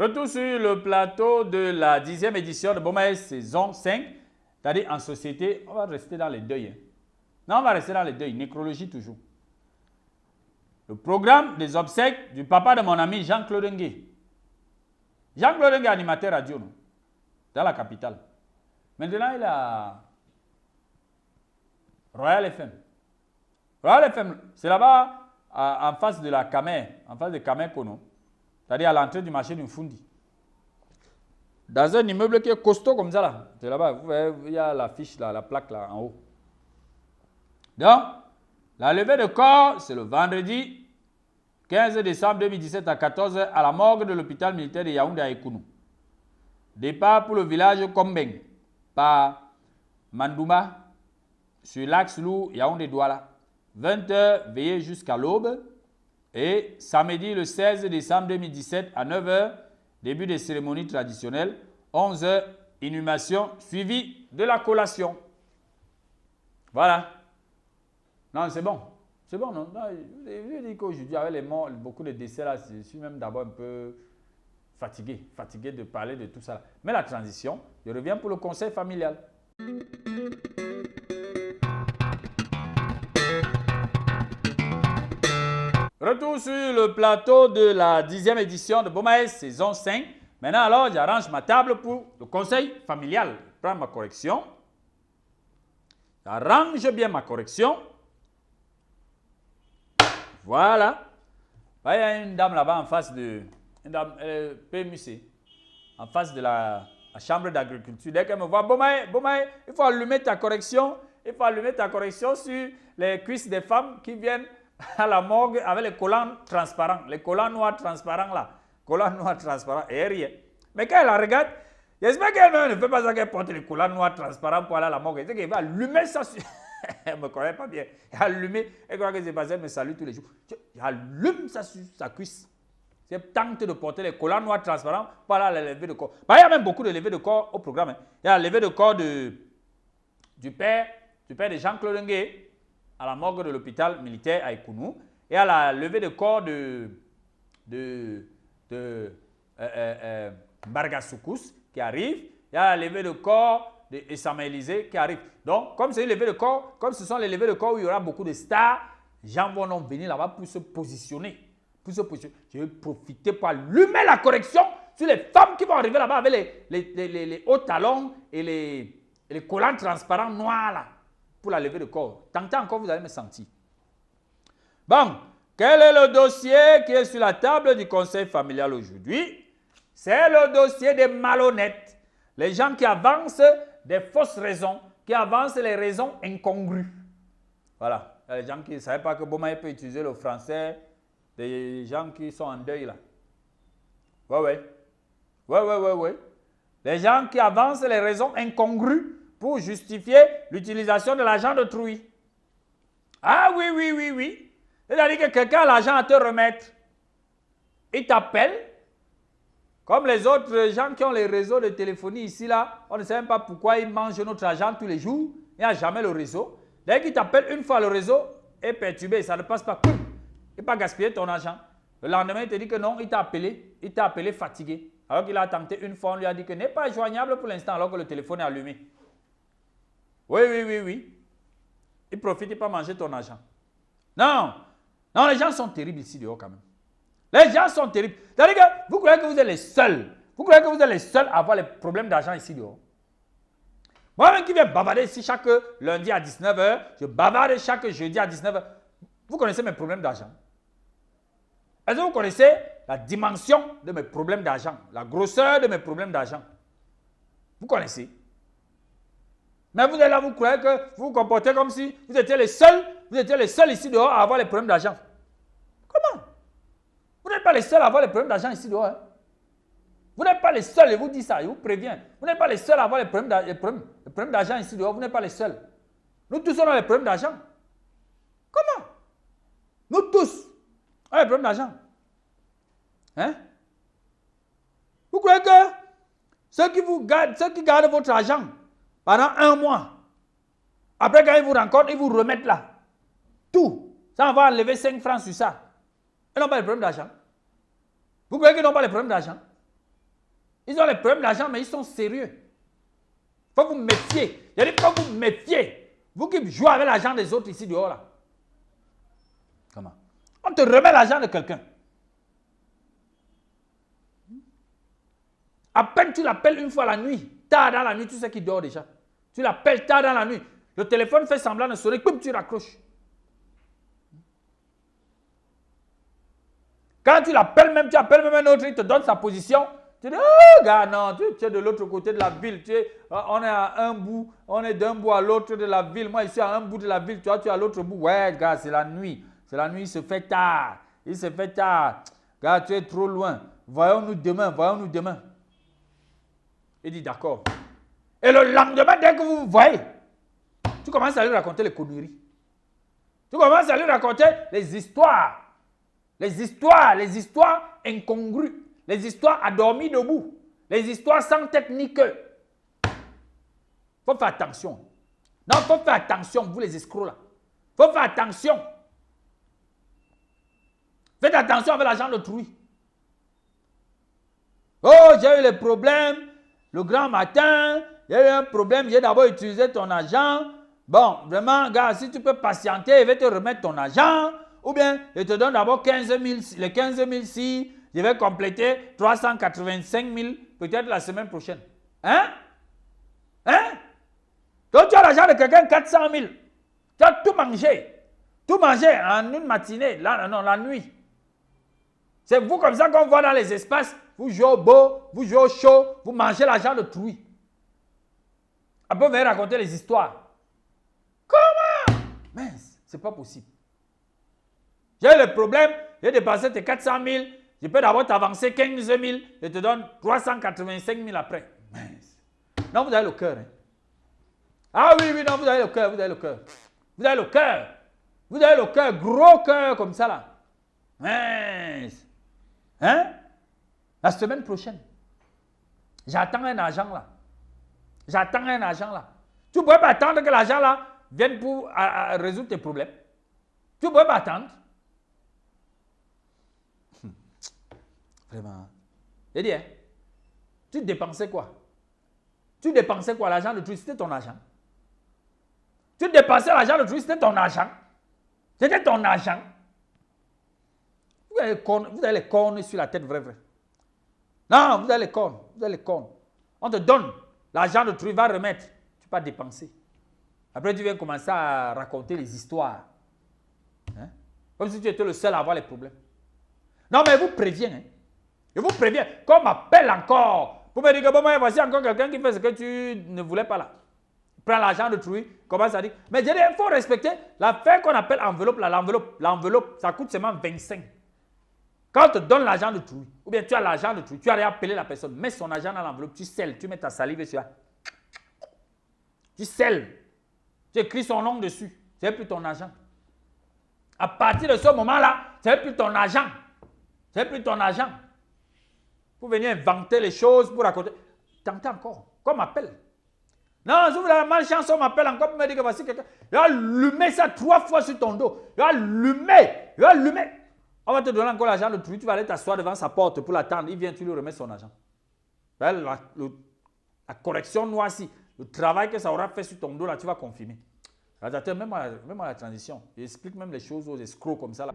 Retour sur le plateau de la 10e édition de Bomaye saison 5. C'est-à-dire en société, on va rester dans les deuils. Hein. Non, on va rester dans les deuils, nécrologie toujours. Le programme des obsèques du papa de mon ami Jean-Claude Ngué. Jean-Claude Ngué, animateur radio, non? Dans la capitale. Maintenant, il a Royal FM. Royal FM, c'est là-bas, en face de la Camer, en face de Camer Kono. C'est-à-dire à l'entrée du marché d'une Fundi. Dans un immeuble qui est costaud comme ça, là. C'est là-bas, vous voyez, il y a l'affiche, là, la plaque là, en haut. Donc, la levée de corps, c'est le vendredi 15 décembre 2017 à 14h à la morgue de l'hôpital militaire de Yaoundé à Ekounou. Départ pour le village Kombeng par Mandouma sur l'axe lourd Yaoundé-Douala. 20h, veillez jusqu'à l'aube. Et samedi le 16 décembre 2017 à 9h, début des cérémonies traditionnelles. 11h, inhumation suivie de la collation. Voilà. Non, c'est bon. C'est bon, non? Je dis qu'aujourd'hui, avec les morts, beaucoup de décès là, je suis même d'abord un peu fatigué. Fatigué de parler de tout ça. Mais la transition, je reviens pour le conseil familial. Retour sur le plateau de la 10e édition de Bomaye saison 5. Maintenant, alors, j'arrange ma table pour le conseil familial. Je prends ma correction. J'arrange bien ma correction. Voilà. Il y a une dame là-bas en face de... Une dame PMUC. En face de la chambre d'agriculture. Dès qu'elle me voit, Bomaye, il faut allumer ta correction. Il faut allumer ta correction sur les cuisses des femmes qui viennent à la morgue avec les collants transparents. Les collants noirs transparents là. Collants noirs transparents et rien. Mais quand elle la regarde, j'espère qu'elle ne fait pas ça qu'elle porte les collants noirs transparents pour aller à la morgue. Elle va allumer ça sur... Elle ne me connaît pas bien. Allumer. Elle croit que c'est passé, elle me salue tous les jours. Allume ça sur sa cuisse. C'est tente de porter les collants noirs transparents pour aller à la levée de corps. Bah, il y a même beaucoup de levées de corps au programme. Hein. Il y a la levée de corps du père de Jean-Claude Ngué à la morgue de l'hôpital militaire à Ekounou. Et à la levée de corps de Bargasoukous qui arrive. Il y a la levée de corps de Essama Élysée qui arrive. Donc, comme c'est une levée de corps, comme ce sont les levées de corps où il y aura beaucoup de stars, les gens vont venir là-bas pour se positionner. Je vais profiter pour allumer la correction sur les femmes qui vont arriver là-bas avec les hauts talons et les collants transparents noirs là, pour la levée de corps. Tantôt encore, vous allez me sentir. Bon, quel est le dossier qui est sur la table du conseil familial aujourd'hui? C'est le dossier des malhonnêtes. Les gens qui avancent des fausses raisons, qui avancent les raisons incongrues. Voilà. Il y a les gens qui ne savaient pas que Bomaye peut utiliser le français, des gens qui sont en deuil là. Ouais. Les gens qui avancent les raisons incongrues pour justifier l'utilisation de l'argent d'autrui. Ah oui. C'est-à-dire que quelqu'un a l'argent à te remettre. Il t'appelle. Comme les autres gens qui ont les réseaux de téléphonie ici, là, on ne sait même pas pourquoi ils mangent notre argent tous les jours. Il n'y a jamais le réseau. Dès qu'il t'appelle une fois, le réseau est perturbé. Ça ne passe pas. Il ne pas gaspiller ton argent. Le lendemain, il te dit que non, il t'a appelé fatigué. Alors qu'il a tenté une fois, on lui a dit que n'est pas joignable pour l'instant alors que le téléphone est allumé. Oui. Il profite, il ne peut pas manger ton argent. Non, les gens sont terribles ici dehors quand même. Les gens sont terribles. C'est-à-dire que vous croyez que vous êtes les seuls. Vous croyez que vous êtes les seuls à avoir les problèmes d'argent ici dehors. Moi-même qui viens bavarder ici chaque lundi à 19h, je bavarde chaque jeudi à 19h. Vous connaissez mes problèmes d'argent. Est-ce que vous connaissez la dimension de mes problèmes d'argent, la grosseur de mes problèmes d'argent? Vous connaissez. Mais vous êtes là, vous croyez que vous vous comportez comme si vous étiez les seuls ici dehors à avoir les problèmes d'argent. Comment? Vous n'êtes pas les seuls à avoir les problèmes d'argent ici dehors. Hein? Vous n'êtes pas les seuls, je vous dis ça, je vous préviens. Vous n'êtes pas les seuls à avoir les problèmes d'argent ici dehors. Vous n'êtes pas les seuls. Nous tous on a les problèmes d'argent. Comment? Nous tous on a les problèmes d'argent. Hein? Vous croyez que ceux qui gardent votre argent pendant 1 mois, après quand ils vous rencontrent, ils vous remettent là. Tout. Ça, on va enlever 5 francs sur ça. Ils n'ont pas les problèmes d'argent. Vous croyez qu'ils n'ont pas les problèmes d'argent? Ils ont les problèmes d'argent, mais ils sont sérieux. Il faut vous méfier. Il faut vous méfier. Vous qui jouez avec l'argent des autres ici dehors là. Comment? On te remet l'argent de quelqu'un. À peine tu l'appelles une fois la nuit, tard dans la nuit, tu sais qu'il dort déjà. Tu l'appelles tard dans la nuit. Le téléphone fait semblant de sonner, comme tu raccroches. Quand tu l'appelles même, tu appelles même un autre, il te donne sa position. Tu dis, oh gars, non, tu es de l'autre côté de la ville. On est à un bout, on est d'un bout à l'autre de la ville. Moi, ici, à un bout de la ville, toi, tu es à l'autre bout. Ouais, gars, c'est la nuit. C'est la nuit, il se fait tard. Il se fait tard. Gars, tu es trop loin. Voyons-nous demain, voyons-nous demain. Il dit, d'accord. Et le lendemain, dès que vous vous voyez, tu commences à lui raconter les conneries. Tu commences à lui raconter les histoires. Les histoires incongrues. Les histoires à dormir debout. Les histoires sans technique. Il faut faire attention. Non, il faut faire attention, vous les escrocs là. Il faut faire attention. Faites attention avec l'argent d'autrui. Oh, j'ai eu les problèmes. Le grand matin, il y a eu un problème. J'ai d'abord utilisé ton argent. Bon, vraiment, gars, si tu peux patienter, il va te remettre ton argent. Ou bien, je te donne d'abord 15 000, les 15 000 si je vais compléter 385 000 peut-être la semaine prochaine. Hein? Hein? Donc, tu as l'argent de quelqu'un, 400 000. Tu as tout mangé. Tout mangé en une matinée, la nuit. C'est vous comme ça qu'on voit dans les espaces. Vous jouez au beau, vous jouez au chaud, vous mangez l'argent de truie. Après, vous allez raconter les histoires. Comment? Mince, c'est pas possible. J'ai le problème, j'ai dépassé tes 400 000, je peux d'abord t'avancer 15 000, je te donne 385 000 après. Mince. Non, vous avez le cœur. Hein? Ah oui, oui, non, vous avez le cœur, vous avez le cœur. Vous avez le cœur. Vous avez le cœur, gros cœur comme ça là. Mince. Hein? La semaine prochaine, j'attends un argent là. J'attends un argent là. Tu ne pourrais pas attendre que l'argent là vienne pour résoudre tes problèmes. Tu ne pourrais pas attendre. Vraiment. J'ai dit, hein? Tu dépensais quoi? Tu dépensais quoi? L'argent de truc, c'était ton argent. Tu dépensais l'argent de truc, c'était ton argent. C'était ton argent. Vous avez les cornes sur la tête, vrai. Non, vous avez les cornes. Vous avez les cornes. On te donne l'argent de truc, va remettre. Tu vas dépenser. Après, tu viens commencer à raconter les histoires. Hein? Comme si tu étais le seul à avoir les problèmes. Non, mais je vous préviens. Hein? Je vous préviens. Qu'on m'appelle encore. Pour me dire que bon, voici encore quelqu'un qui fait ce que tu ne voulais pas là. Prends l'argent de truie, commence à dire. Mais je dis, il faut respecter l'affaire qu'on appelle enveloppe là. L'enveloppe, ça coûte seulement 25. Quand on te donne l'argent de truie, ou bien tu as l'argent de truie, tu as rien appelé la personne, mets son argent dans l'enveloppe, tu scelles, tu mets ta salive sur là. Tu scelles. Tu écris son nom dessus. Ce n'est plus ton argent. À partir de ce moment-là, ce n'est plus ton argent. Ce n'est plus ton argent. Pour venir inventer les choses, pour raconter. Tentez encore. Qu'on m'appelle. Non, si vous avez la malchance, on m'appelle encore pour me dire que voici quelqu'un. Il va allumer ça 3 fois sur ton dos. Il va allumer. On va te donner encore l'argent de truc. Tu vas aller t'asseoir devant sa porte pour l'attendre. Il vient, tu lui remets son argent. La correction noire-ci, le travail que ça aura fait sur ton dos, là, tu vas confirmer. Même à la transition, j'explique même les choses aux escrocs comme ça. Là.